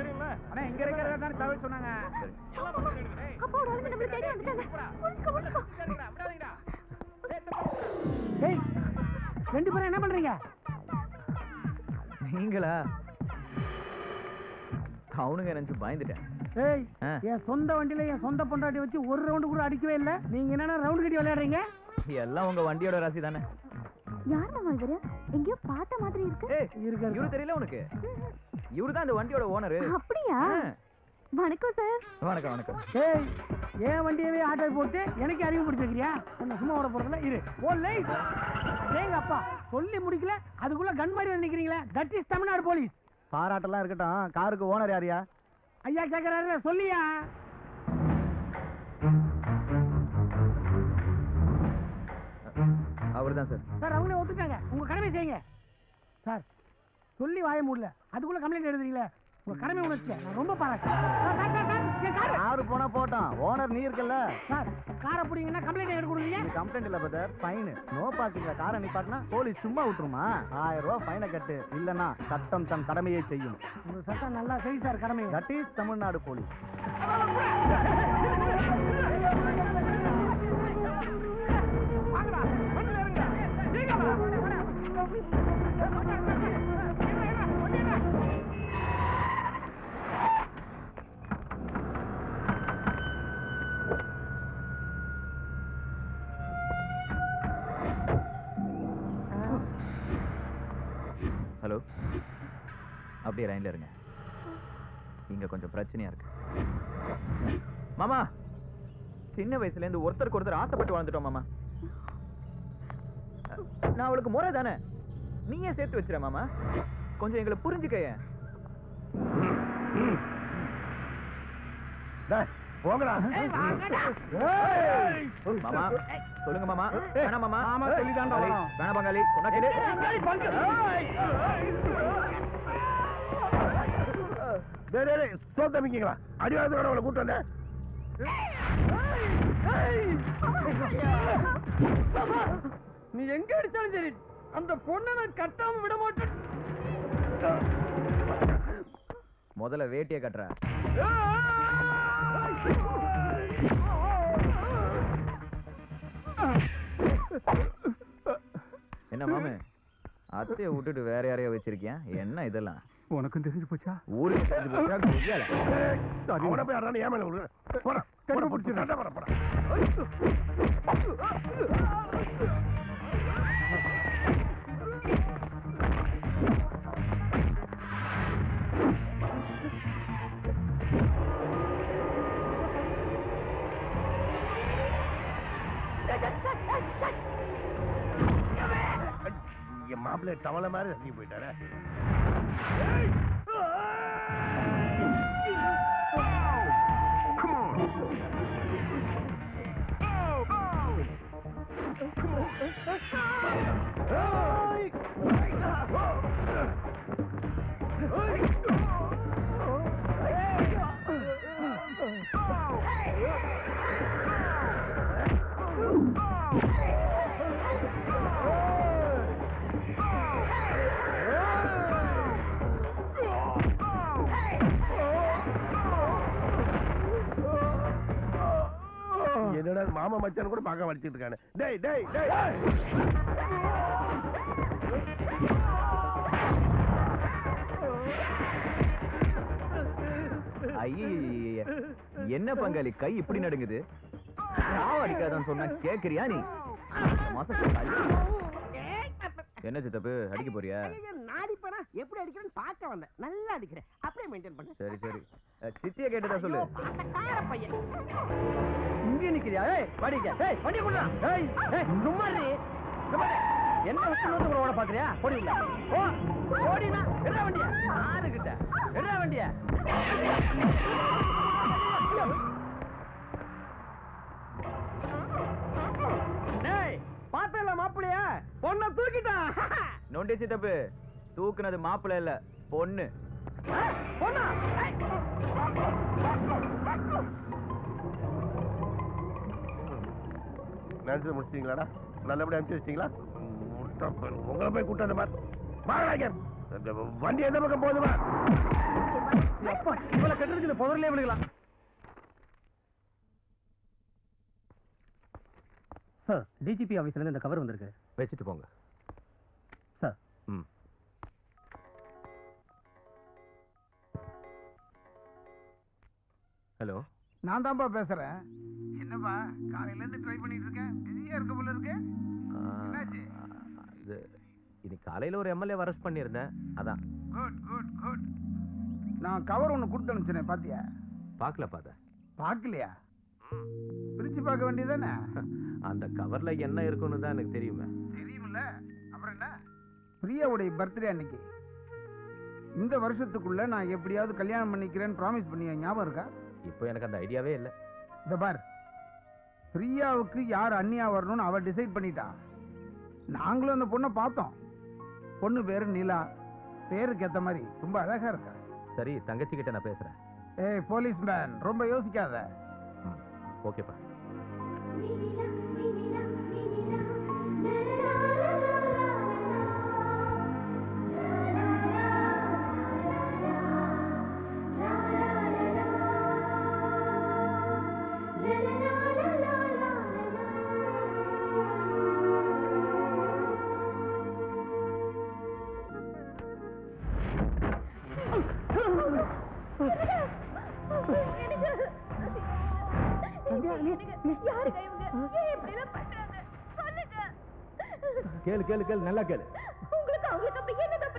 தெரியல. அண்ணா இங்க இருக்கிறதா தகவல் சொன்னாங்க. அப்பா ஓட நம்மள தேடி வந்துட்டாங்க. புடிச்சுக்கோ. விடாதீங்கடா. ஏய் ரெண்டு பேரும் என்ன பண்றீங்க? நீங்களா? அவனுங்க நினைச்சு பயந்துட்டேன். ஏய் என் சொந்த வண்டியில என் சொந்த பொண்டாட்டி வச்சு ஒரு ரவுண்டு கூட அடிக்கவே இல்லை. நீங்க என்னன்னா ரவுண்டு கட்டி விளையாடுறீங்க? எல்லாம் உங்க வண்டியோட ராசி தானே. யார் நம்ம இவரு? எங்கயோ பார்த்த மாதிரி இருக்கு. இவரு தெரியல உனக்கு? இவரு தான் இந்த வண்டியோட ஓனர். அப்படியா? வணக்கம் சார். வணக்கம் வணக்கம். ஏய் ஏன் வண்டியவே ஆட்டோ போட்டு எனக்கு அறிமுகப்படுத்தி வைக்கிறியா? என்ன சும்மா ஓட போறதுல இரு. Oh light. ஏங்க அப்பா சொல்லி முடிக்கல அதுக்குள்ள கன் மாதிரி வந்து நிக்கிறீங்களே. That is Tamil Nadu police. பாராட்டெல்லாம் இருக்கட்டும், காருக்கு ஓனர் யாரியா? ஐயா கேக்குறாரு சொல்லியா? அவர்தான் சார். சார் அவங்களே ஒத்துட்டாங்க. உங்க கடமை செய்யுங்க சார். சொல்லி வாய முடியல அதுக்குள்ள கம்ப்ளைண்ட் எழுதுறீங்களே. உங்க கடமை உணர்ச்சி நான் ரொம்ப பாராட்டுறேன். காரு போனா போட்டோம், ஓனர் நீ இருக்கல்ல சார். காரை பிடிங்கன்னா கம்ப்ளைண்ட் எடுக்க கொடுங்க. கம்ப்ளைண்ட் இல்ல பிரதர், ஃபைன். நோ பார்க்கிங்ல காரை நிப்பாட்டினா போலீஸ் சும்மா விட்டுருமா? 1000 ரூபாய் ஃபைனை கட்டு, இல்லனா சட்டம் தன் கடமையை செய்யும். உங்க சட்டம் நல்லா செய் சார் கடமை. That is Tamil Nadu police. Hello, அப்படியே லைன்ல இருங்க. இங்க கொஞ்சம் பிரச்சனையா இருக்கு மாமா. சின்ன வயசுல இருந்து ஒருத்தருக்கு ஒருத்தர் ஆசைப்பட்டு வாழ்ந்துட்டோம் மாமா. நான் அவளுக்கு முறை தானே, நீயே சேர்த்து வச்சிர மாமா. கொஞ்சம் எங்களை புரிஞ்சுக்க. போங்கடா. மாமா சொல்லுங்க மாமா. வேணாம் மாமா. மாமா சொல்லிதான்டா வரோம். வேணாம் பங்காளி, சொன்னா கேளு. சோத்தமிக்கீங்களா? அடிவாதத்தோட அவளை கூட்டு வந்தேன். நீ எங்க அடிச்சாலும் சரி அந்த பொண்ணை நான் கட்டாம விட மாட்டேன். முதல்ல வேட்டியை கட்டுற. என்ன மாமே, அத்தைய விட்டுட்டு வேற யாரையா வச்சிருக்கியா? என்ன இதெல்லாம்? உனக்கும் தெரிஞ்சு போச்சா? ஊருக்கு தெரிஞ்சு போச்சா? சாரி உன போய் அறானே ஏமல உள்ள போடா. போடா புடிச்சு டடா போடா போடா. என் மாப்பிள்ளை தவளை மாதிரி இறங்கி போயிட்டாரு. என்னடா மாமா மச்சான் கூட பார்க்க வலிச்சிட்டு இருக்கானே. டேய் டேய் டேய் ஐய, என்ன பங்காளி கை இப்படி நடுங்குது? நான் அடிக்காதான்னு சொன்னா கேக்குறியா நீ? என்ன சித்தப்பு அடிக்க போறியா? நாடிப்பனா எப்படி அடிக்கிறேன்னு பார்க்க வந்தேன். நல்லா அடிக்கிறேன், அப்படியே மெயின்டைன் பண்ணு. சரி சரி, சித்திய கேட்டதா சொல்லு. பையன் இங்க நிக்கிறியா? ஏய் வடிங்க. ஏய் வடி குடுடா. ஏய் ஏய் சும்மா இரு. என்ன வச்சுட்டு ஓட பாக்குறியா? ஓடிடல. ஓ ஓடினா என்ன வண்டியா? யாரு கிட்ட என்ன வண்டியா? டேய் பாத்தல மாப்பிளையா? பொண்ண தூக்கிட்டான். நோண்டி சித்தப்பு, தூக்குனது மாப்பிள்ளை இல்ல, பொண்ணு. பொண்ணா? நினைச்சு முடிச்சிட்டீங்களாடா? நல்லபடியா அனுப்பிச்சு வச்சிட்டீங்களா? உங்களை போய் கூட்டம் அந்த மாதிரி வண்டி எந்த பக்கம் போதுமா? இவ்வளவு கட்டுறதுக்கு இந்த புதர்லயே விழுகலாம். சார், டிஜிபி ஆபீஸ்ல இருந்து இந்த கவர் வந்திருக்கு. வச்சுட்டு போங்க சார். ம். ஹலோ, நான் தான்ப்பா பேசுறேன். என்னப்பா காலையில இருந்து ட்ரை பண்ணிட்டு இருக்கேன், பிஸியா இருக்க போல இருக்கு. என்னாச்சு? இது இன்னைக்கு காலையில ஒரு எம்எல்ஏ அரெஸ்ட் பண்ணியிருந்தேன், அதான். Good good good. நான் கவர் ஒன்று கொடுத்து அனுப்பிச்சேன், பாத்தியா? பார்க்கல பாத்த. பார்க்கலையா? பிரிச்சு பார்க்க வேண்டியதானே? அந்த கவர்ல என்ன இருக்குன்னு தான் எனக்கு தெரியுமே. தெரியுமில்ல, அப்புறம் என்ன? பிரியாவுடைய பர்த்டே அன்னைக்கு இந்த வருஷத்துக்குள்ள நான் எப்படியாவது கல்யாணம் பண்ணிக்கிறேன்னு ப்ராமிஸ் பண்ணி ஞாபகம் இருக்கா? இப்போ எனக்கு அந்த ஐடியாவே இல்லை. இந்த பார், பிரியாவுக்கு யார் அண்ணியா வரணும்னு அவ டிசைட் பண்ணிட்டா. நாங்களும் அந்த பொண்ணை பார்த்தோம். பொண்ணு பேரு நிலா. பேருக்கு ஏத்த மாதிரி ரொம்ப அழகா இருக்கா. சரி, தங்கச்சி கிட்ட நான் பேசுறேன். ஏய் போலீஸ் மேன், ரொம்ப யோசிக்காத. ஓகேப்பா. கேளு கேளு கேளு, நல்லா கேளு.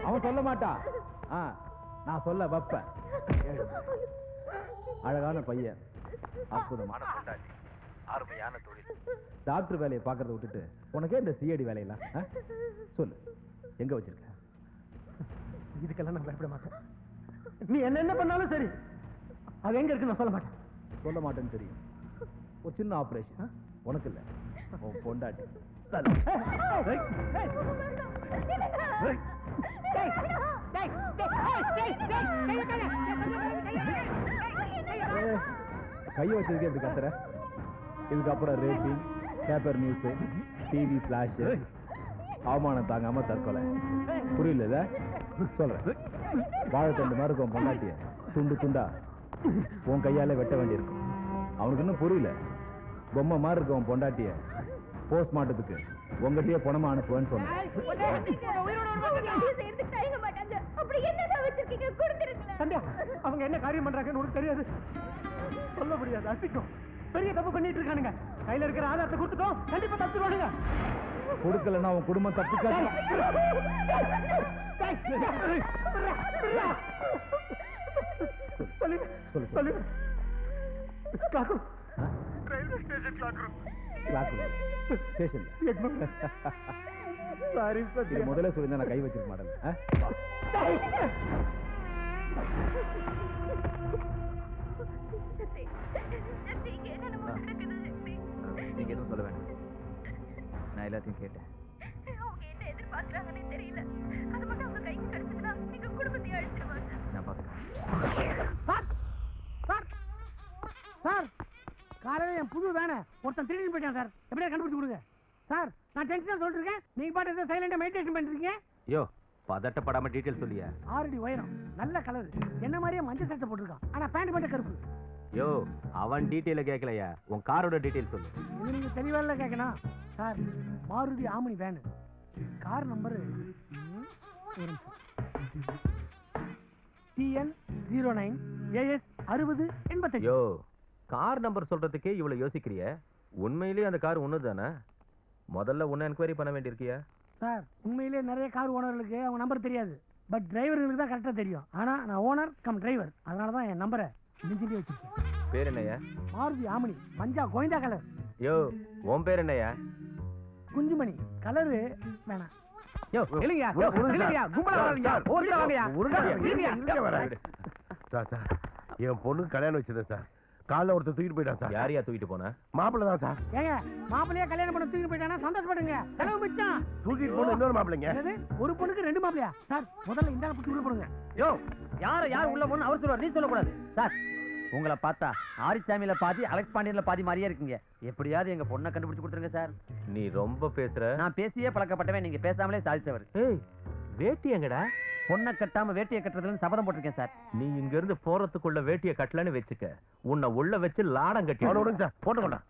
அவன் சொல்ல மாட்டான், நான் சொல்ல வைப்பேன். அழகான பையன், அற்புதமான பொண்டாட்டி, அருமையான தொழில். டாக்டர் வேலையை பார்க்கறத விட்டுட்டு உனக்கே இந்த சிஐடி வேலையெல்லாம் சொல்லு, எங்க வச்சிருக்க? இதுக்கெல்லாம் நான் பயப்பட மாட்டேன். நீ என்ன பண்ணாலும் சரி, அது எங்க இருக்கு நான் சொல்ல மாட்டேன். சொல்ல மாட்டேன்னு தெரியும். ஒரு சின்ன ஆபரேஷன் உனக்கு இல்ல, உன் பொண்டாட்டி. கையை வச்சதுக்கே எப்படி கத்துற? இதுக்கப்புறம் rating, paper news, TV flash, அவமானம் தாங்காம தற்கொலை. புரியல? சொல்றேன். வாழைத்தண்டு மாதிரி இருக்கும் பொண்டாட்டிய துண்டு துண்டா உன் கையால வெட்ட வேண்டியிருக்கும். அவனுக்கு இன்னும் புரியல. பொம்மை மாதிரி இருக்கும் உன் பொண்டாட்டிய போஸ்ட்மார்ட்டத்துக்கு உங்ககிட்டயே பணமா அனுப்புவேன்னு சொன்னேன். அவங்க என்ன காரியம் பண்றாங்கன்னு உனக்கு தெரியாது, சொல்ல முடியாது. அசிக்கும், பெரிய தப்பு பண்ணிட்டு இருக்கானுங்க. கையில இருக்கிற ஆதாரத்தை கொடுத்துட்டோம், கண்டிப்பா தப்பிடுவானுங்க. கொடுக்கலன்னா உன் குடும்பம் தப்பிக்காது. முதல்ல சொல்லி நான் கை வச்சிருக்க மாட்டேன். நீங்க எதுவும் சொல்ல வேண்டாம், நான் எல்லாத்தையும் கேட்டேன். நான் பார்த்துக்கிறேன். சார், காலையில என் புது வேனை ஒருத்தன் திருடி போயிட்டான் சார். எப்படியா கண்டுபிடிச்சு கொடுங்க சார். நான் டென்ஷனா சொல்லிட்டு இருக்கேன், நீங்க பாட்டு சைலண்டா மெடிடேஷன் பண்ணிருக்கீங்க. யோ, பதட்டப்படாம டீடைல் சொல்லியா? 6 அடி உயரம், நல்ல கலர், என்ன மாதிரியே மஞ்சள் சட்டை போட்டிருக்கான். ஆனா பேண்ட் மட்டும் கருப்பு. யோ, அவன் டீடைல கேட்கலையா, உன் காரோட டீடைல் சொல்லு. இது நீங்க தெளிவால கேட்கணும் sir. Maruti Omni van, car number TN09 AS 6085. யோ, கார் நம்பர் சொல்றதுக்கே இவ்வளவு யோசிக்கிறிய? உண்மையிலேயே அந்த கார் ஒண்ணு தானே? முதல்ல உன்ன என்கொயரி பண்ண வேண்டியிருக்கியா? சார், உண்மையிலேயே நிறைய கார் ஓனர்களுக்கு அவங்க நம்பர் தெரியாது, பட் டிரைவர்களுக்கு தான் கரெக்டா தெரியும். ஆனா நான் ஓனர் கம் டிரைவர், அதனால தான் என் நம்பரை நெஞ்சிலே வச்சிருக்கேன். பேர் என்னையா? மாருதி ஆமினி, மஞ்சா கோவிந்தா கலர். யோ, உன் பேர் என்னையா? குஞ்சுமணி. கலரு வேணாம். யோ, இல்லையா? இல்லையா? கும்பலா வாங்கயா? ஓடியா வாங்கயா? இல்லையா? சார் சார், என் பொண்ணுக்கு கல்யாணம் வச்சது சார். காலைல ஒருத்தர் தூக்கிட்டு போயிட்டான் சார். யாரையா தூக்கிட்டு போனா? மாப்பிள்ளை தான் சார். ஏங்க, மாப்பிள்ளையா கல்யாணம் பண்ண தூக்கிட்டு போயிட்டானா சந்தோஷப்படுங்க, செலவு மிச்சம். தூக்கிட்டு போன இன்னொரு மாப்பிள்ளைங்க. என்னது, ஒரு பொண்ணுக்கு 2 மாப்பிள்ளையா? சார், முதல்ல இந்த புடிச்சு உள்ள போடுங்க. யோ, யார் உள்ள போன்னு அவர் சொல்லுவார், நீ சொல்லக்கூடாது. சார், உங்களை பார்த்தா ஆரிச்சாமியில பாதி அலெக்ஸ் பாண்டியன்ல பாதி மாதிரியே இருக்குங்க. எப்படியாவது எங்க பொண்ணை கண்டுபிடிச்சு கொடுத்துருங்க சார். நீ ரொம்ப பேசுற. நான் பேசியே பழக்கப்பட்டவன், நீங்க பேசாமலே சாதிச்சவர். ஏய், வேட்டி எங்கடா? பொண்ணை கட்டாம வேட்டியை கட்டுறதுன்னு சபதம் போட்டிருக்கேன் சார். நீ இங்க இருந்து போறதுக்குள்ள வேட்டியை கட்டலன்னு வச்சுக்க, உன்னை உள்ள வச்சு லாடம் கட்டி அவனை விடுங்க சார், போட்டுக்கோண்டா.